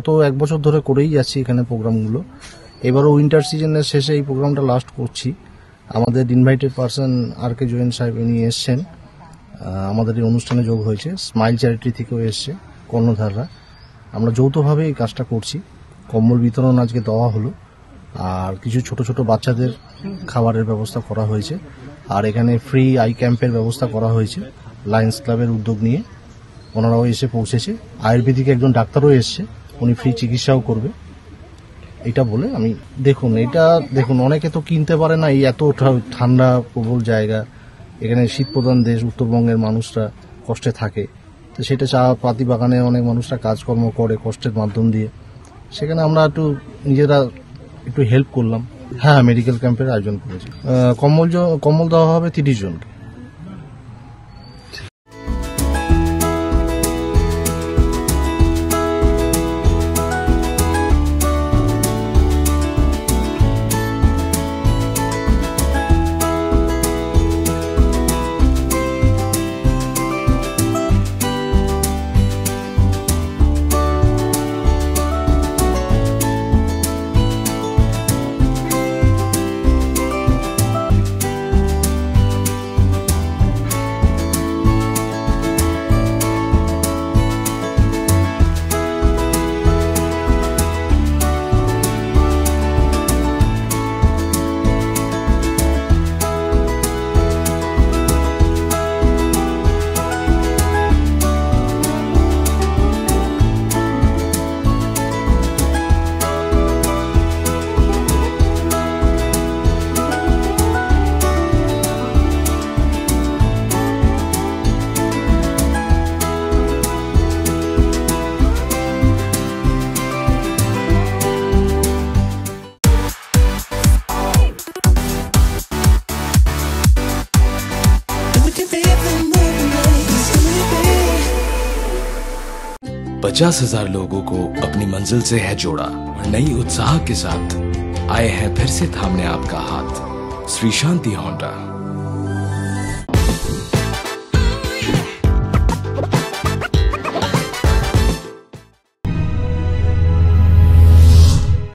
গত 1 বছর ধরে করেই যাচ্ছি এখানে প্রোগ্রামগুলো। এবারও উইন্টার সিজনের শেষে এই প্রোগ্রামটা লাস্ট করছি। আমাদের ইনভাইটেড পারসন আর কে জৈন সাহেব উনি এসছেন, আমাদের এই অনুষ্ঠানে যোগ হয়েছে। স্মাইল চ্যারিটি থেকেও এসছে, কর্ণধাররা। আমরা যৌথভাবে এই কাজটা করছি। কম্বল বিতরণ আজকে দেওয়া হলো, আর কিছু ছোট ছোট বাচ্চাদের খাবারের ব্যবস্থা করা হয়েছে। আর এখানে ফ্রি আই ক্যাম্পের ব্যবস্থা করা হয়েছে লায়ন্স ক্লাবের উদ্যোগ নিয়ে। ওনারাও এসে পৌঁছেছে। আয়ুর্বেদিক একজন ডাক্তারও এসছে, উনি ফ্রি চিকিৎসাও করবে। এটা বলে আমি দেখুন অনেকে তো কিনতে পারে না, এই এত ঠান্ডা প্রবল জায়গা, এখানে শীত প্রধান দেশ, উত্তরবঙ্গের মানুষরা কষ্টে থাকে। তো সেটা চা পাতি বাগানে অনেক মানুষরা কাজকর্ম করে কষ্টের মাধ্যম দিয়ে, সেখানে আমরা নিজেরা একটু হেল্প করলাম। হ্যাঁ, মেডিকেল ক্যাম্পের আয়োজন করেছি। কম্বল দেওয়া হবে 30 জনকে। $50,000 लोगों को अपनी मंजिल से है जोड़ा और नई उत्साह के साथ आए हैं फिर से थामने आपका हाथ। श्री शांति होंडा।